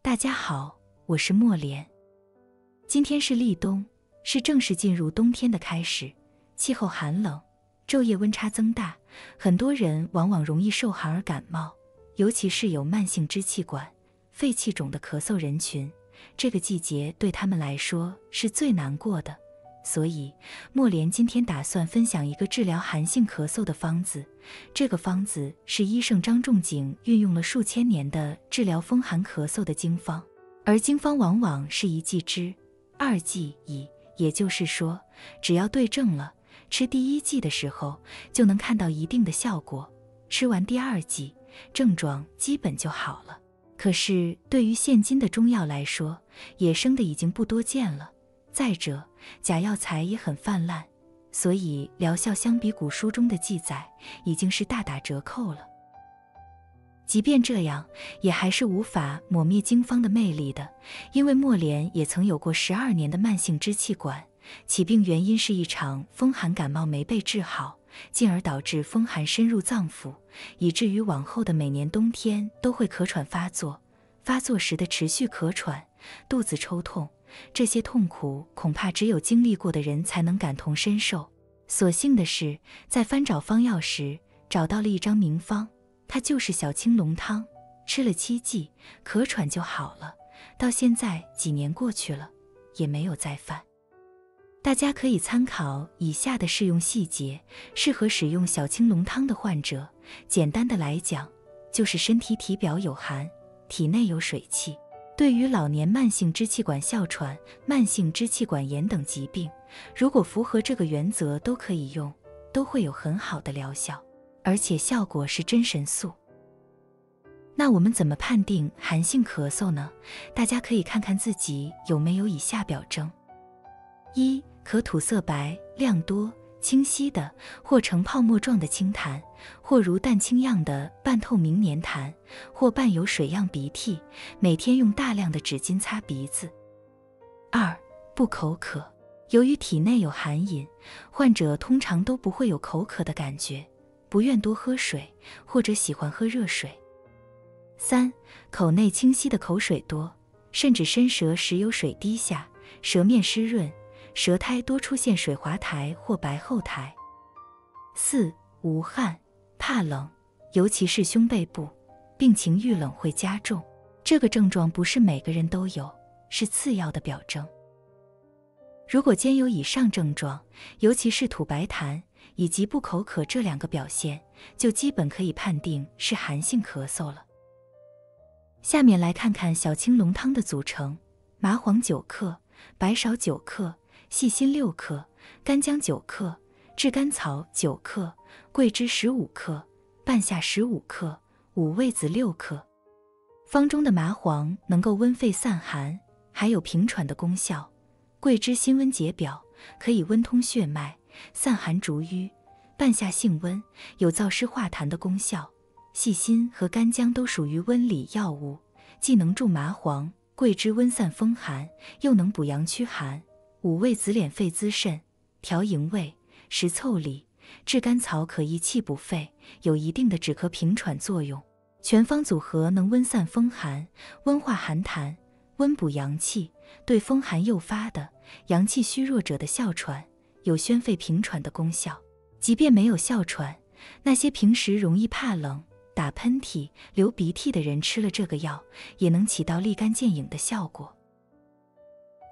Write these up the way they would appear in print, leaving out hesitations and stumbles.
大家好，我是莫莲。今天是立冬，是正式进入冬天的开始，气候寒冷，昼夜温差增大，很多人往往容易受寒而感冒，尤其是有慢性支气管、肺气肿的咳嗽人群，这个季节对他们来说是最难过的。所以莫莲今天打算分享一个治疗寒性咳嗽的方子，这个方子是医圣张仲景运用了数千年的治疗风寒咳嗽的经方，而经方往往是一剂之，二剂矣，也就是说，只要对症了，吃第一剂的时候就能看到一定的效果，吃完第二剂，症状基本就好了。可是对于现今的中药来说，野生的已经不多见了，再者假药材也很泛滥，所以疗效相比古书中的记载已经是大打折扣了。即便这样，也还是无法抹灭经方的魅力的，因为莫莲也曾有过12年的慢性支气管，起病原因是一场风寒感冒没被治好，进而导致风寒深入脏腑，以至于往后的每年冬天都会咳喘发作，发作时的持续咳喘、肚子抽痛，这些痛苦恐怕只有经历过的人才能感同身受。所幸的是，在翻找方药时找到了一张名方，它就是小青龙汤，吃了7剂，咳喘就好了，到现在几年过去了，也没有再犯。大家可以参考以下的适用细节，适合使用小青龙汤的患者，简单的来讲，就是身体体表有寒，体内有水气。对于老年慢性支气管哮喘、慢性支气管炎等疾病，如果符合这个原则都可以用，都会有很好的疗效，而且效果是真神速。那我们怎么判定寒性咳嗽呢？大家可以看看自己有没有以下表征： 1. 咳吐色白、量多、清晰的或呈泡沫状的清痰，或如蛋清样的半透明黏痰，或伴有水样鼻涕，每天用大量的纸巾擦鼻子。 2. 不口渴，由于体内有寒饮，患者通常都不会有口渴的感觉，不愿多喝水，或者喜欢喝热水。 3. 口内清晰的口水多，甚至伸舌时有水滴下，舌面湿润，舌苔多出现水滑苔或白厚苔。 4. 无汗，怕冷，尤其是胸背部，病情遇冷会加重。这个症状不是每个人都有，是次要的表征。如果兼有以上症状，尤其是吐白痰以及不口渴这2个表现，就基本可以判定是寒性咳嗽了。下面来看看小青龙汤的组成：麻黄9克，白芍9克，细辛6克，干姜9克，炙甘草9克，桂枝15克，半夏15克，五味子6克。方中的麻黄能够温肺散寒，还有平喘的功效；桂枝辛温解表，可以温通血脉，散寒逐瘀；半夏性温，有燥湿化痰的功效；细辛和干姜都属于温里药物，既能助麻黄、桂枝温散风寒，又能补阳驱寒；五味子敛肺滋肾，调营卫，食凑理；炙甘草可益气补肺，有一定的止咳平喘作用。全方组合能温散风寒，温化寒痰，温补阳气，对风寒诱发的阳气虚弱者的哮喘有宣肺平喘的功效。即便没有哮喘，那些平时容易怕冷、打喷嚏、流鼻涕的人吃了这个药，也能起到立竿见影的效果。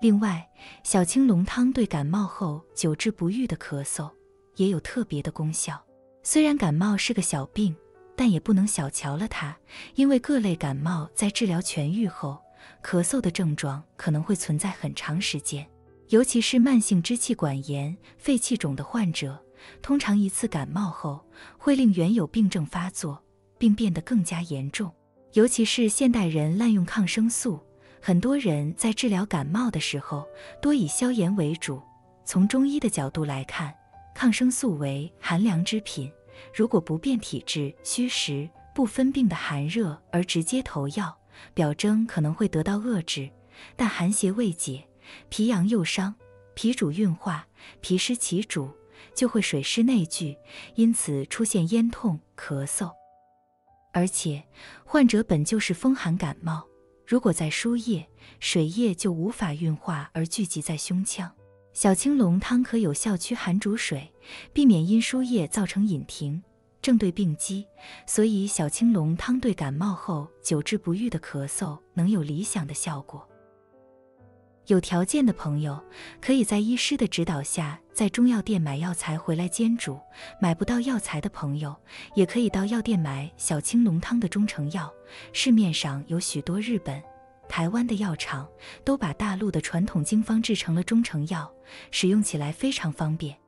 另外，小青龙汤对感冒后久治不愈的咳嗽也有特别的功效。虽然感冒是个小病，但也不能小瞧了它，因为各类感冒在治疗痊愈后，咳嗽的症状可能会存在很长时间，尤其是慢性支气管炎、肺气肿的患者，通常一次感冒后会令原有病症发作，并变得更加严重。尤其是现代人滥用抗生素，很多人在治疗感冒的时候多以消炎为主。从中医的角度来看，抗生素为寒凉之品，如果不辨体质虚实、不分病的寒热而直接投药，表征可能会得到遏制，但寒邪未解，脾阳又伤，脾主运化，脾失其主，就会水湿内聚，因此出现咽痛、咳嗽。而且患者本就是风寒感冒，如果在输液，水液就无法运化而聚集在胸腔。小青龙汤可有效驱寒逐水，避免因输液造成隐停，正对病机，所以小青龙汤对感冒后久治不愈的咳嗽能有理想的效果。有条件的朋友，可以在医师的指导下在中药店买药材回来煎煮，买不到药材的朋友，也可以到药店买小青龙汤的中成药。市面上有许多日本、台湾的药厂都把大陆的传统经方制成了中成药，使用起来非常方便。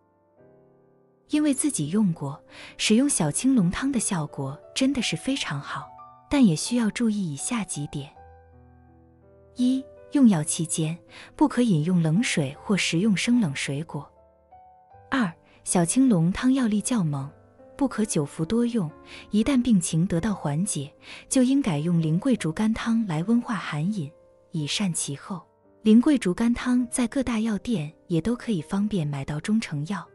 因为自己用过，使用小青龙汤的效果真的是非常好，但也需要注意以下几点。一、用药期间不可饮用冷水或食用生冷水果。二、小青龙汤药力较猛，不可久服多用，一旦病情得到缓解，就应改用苓桂竹甘汤来温化寒饮，以善其后。苓桂竹甘汤在各大药店也都可以方便买到中成药。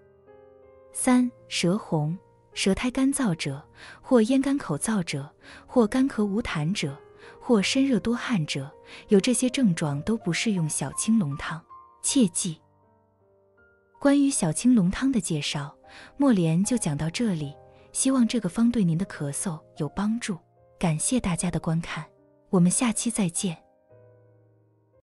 三、舌红、舌苔干燥者，或咽干口燥者，或干咳无痰者，或身热多汗者，有这些症状都不适用小青龙汤。切记。关于小青龙汤的介绍，莫莲就讲到这里，希望这个方对您的咳嗽有帮助。感谢大家的观看，我们下期再见。